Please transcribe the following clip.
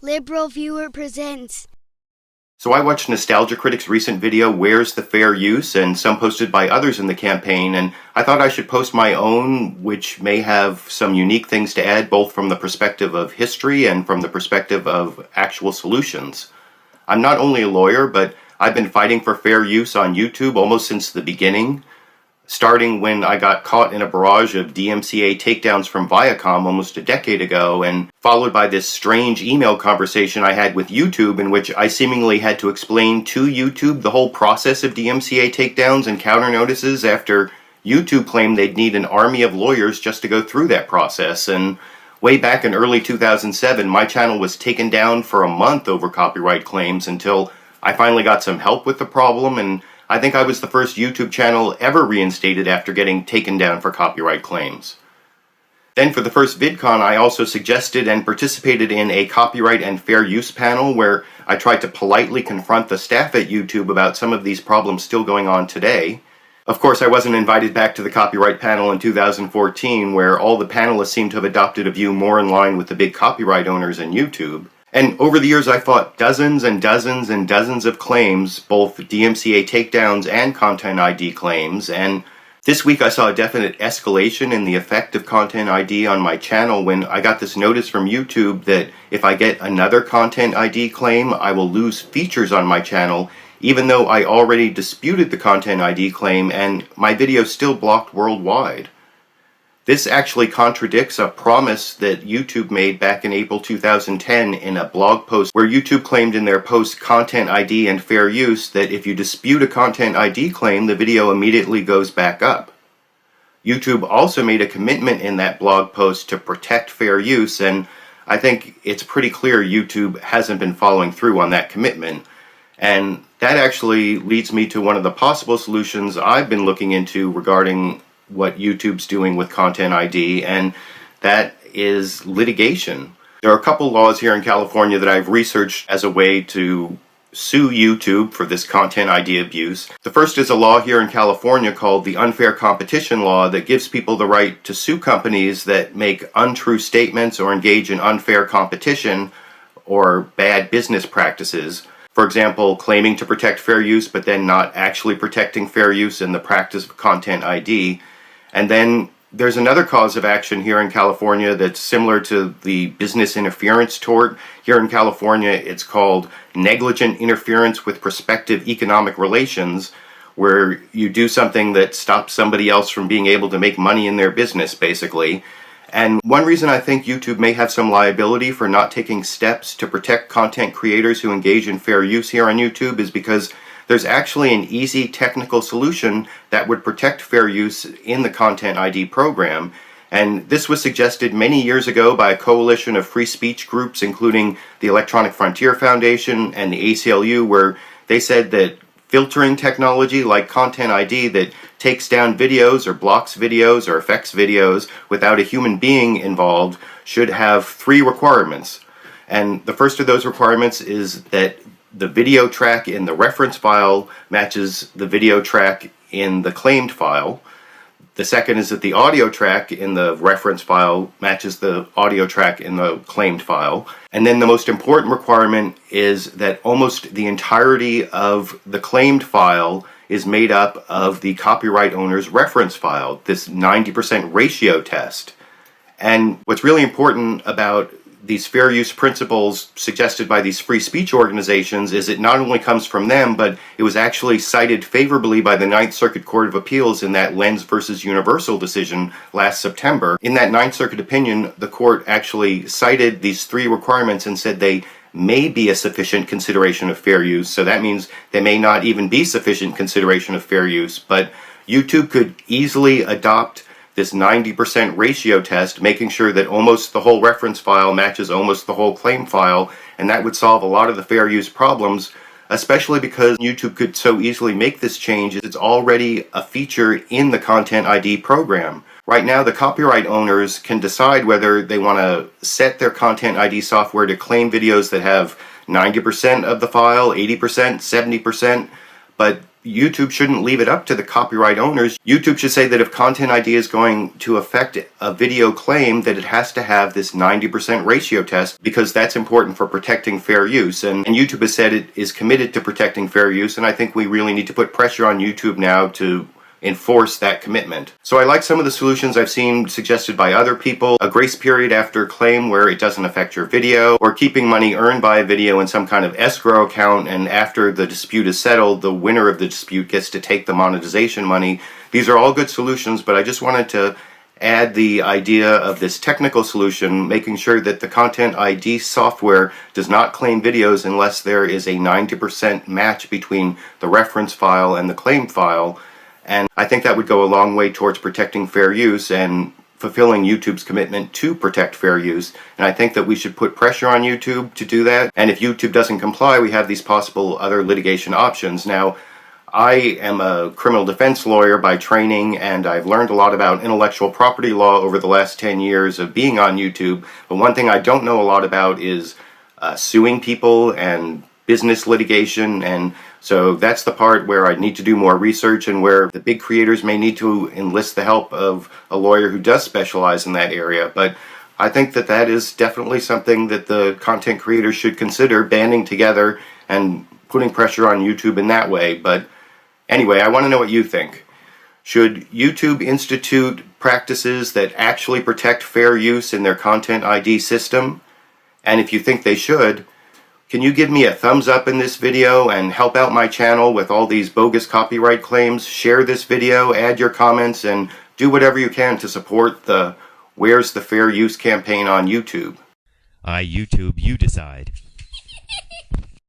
LiberalViewer presents. So I watched Nostalgia Critic's recent video, Where's the Fair Use, and some posted by others in the campaign, and I thought I should post my own, which may have some unique things to add, both from the perspective of history and from the perspective of actual solutions. I'm not only a lawyer, but I've been fighting for fair use on YouTube almost since the beginning, starting when I got caught in a barrage of DMCA takedowns from Viacom almost a decade ago, and followed by this strange email conversation I had with YouTube in which I seemingly had to explain to YouTube the whole process of DMCA takedowns and counter notices after YouTube claimed they'd need an army of lawyers just to go through that process. And way back in early 2007, my channel was taken down for a month over copyright claims until I finally got some help with the problem, and I think I was the first YouTube channel ever reinstated after getting taken down for copyright claims. Then for the first VidCon, I also suggested and participated in a copyright and fair use panel where I tried to politely confront the staff at YouTube about some of these problems still going on today. Of course, I wasn't invited back to the copyright panel in 2014, where all the panelists seemed to have adopted a view more in line with the big copyright owners and YouTube. And over the years, I fought dozens and dozens and dozens of claims, both DMCA takedowns and Content ID claims, and this week I saw a definite escalation in the effect of Content ID on my channel when I got this notice from YouTube that if I get another Content ID claim, I will lose features on my channel, even though I already disputed the Content ID claim and my video is still blocked worldwide. This actually contradicts a promise that YouTube made back in April 2010 in a blog post where YouTube claimed in their post Content ID and Fair Use that if you dispute a Content ID claim, the video immediately goes back up. YouTube also made a commitment in that blog post to protect fair use, and I think it's pretty clear YouTube hasn't been following through on that commitment. And that actually leads me to one of the possible solutions I've been looking into regarding what YouTube's doing with Content ID, and that is litigation. There are a couple laws here in California that I've researched as a way to sue YouTube for this Content ID abuse. The first is a law here in California called the Unfair Competition Law that gives people the right to sue companies that make untrue statements or engage in unfair competition or bad business practices. For example, claiming to protect fair use but then not actually protecting fair use in the practice of Content ID. And then there's another cause of action here in California that's similar to the business interference tort. Here in California, it's called negligent interference with prospective economic relations, where you do something that stops somebody else from being able to make money in their business, basically. And one reason I think YouTube may have some liability for not taking steps to protect content creators who engage in fair use here on YouTube is because there's actually an easy technical solution that would protect fair use in the Content ID program. And this was suggested many years ago by a coalition of free speech groups, including the Electronic Frontier Foundation and the ACLU, where they said that filtering technology like Content ID that takes down videos or blocks videos or affects videos without a human being involved should have 3 requirements. And the first of those requirements is that the video track in the reference file matches the video track in the claimed file. The second is that the audio track in the reference file matches the audio track in the claimed file. And then the most important requirement is that almost the entirety of the claimed file is made up of the copyright owner's reference file, this 90% ratio test. And what's really important about these fair use principles suggested by these free speech organizations is it not only comes from them, but it was actually cited favorably by the Ninth Circuit Court of Appeals in that Lenz versus Universal decision last September. In that Ninth Circuit opinion, the court actually cited these 3 requirements and said they may be a sufficient consideration of fair use. So that means they may not even be sufficient consideration of fair use, but YouTube could easily adopt this 90% ratio test, making sure that almost the whole reference file matches almost the whole claim file, and that would solve a lot of the fair use problems, especially because YouTube could so easily make this change. It's already a feature in the Content ID program. Right now, the copyright owners can decide whether they want to set their Content ID software to claim videos that have 90% of the file, 80%, 70%, but YouTube shouldn't leave it up to the copyright owners. YouTube should say that if Content ID is going to affect a video claim, that it has to have this 90% ratio test, because that's important for protecting fair use. And YouTube has said it is committed to protecting fair use, and I think we really need to put pressure on YouTube now to enforce that commitment. So I like some of the solutions I've seen suggested by other people. A grace period after a claim where it doesn't affect your video, or keeping money earned by a video in some kind of escrow account, and after the dispute is settled, the winner of the dispute gets to take the monetization money. These are all good solutions, but I just wanted to add the idea of this technical solution, making sure that the Content ID software does not claim videos unless there is a 90% match between the reference file and the claim file. And I think that would go a long way towards protecting fair use and fulfilling YouTube's commitment to protect fair use. And I think that we should put pressure on YouTube to do that. And if YouTube doesn't comply, we have these possible other litigation options. Now, I am a criminal defense lawyer by training, and I've learned a lot about intellectual property law over the last 10 years of being on YouTube. But one thing I don't know a lot about is suing people and business litigation, and so that's the part where I need to do more research, and where the big creators may need to enlist the help of a lawyer who does specialize in that area. But I think that that is definitely something that the content creators should consider, banding together and putting pressure on YouTube in that way. But anyway, I want to know what you think. Should YouTube institute practices that actually protect fair use in their Content ID system? And if you think they should, can you give me a thumbs up in this video and help out my channel with all these bogus copyright claims? Share this video, add your comments, and do whatever you can to support the Where's the Fair Use campaign on YouTube. I YouTube, you decide.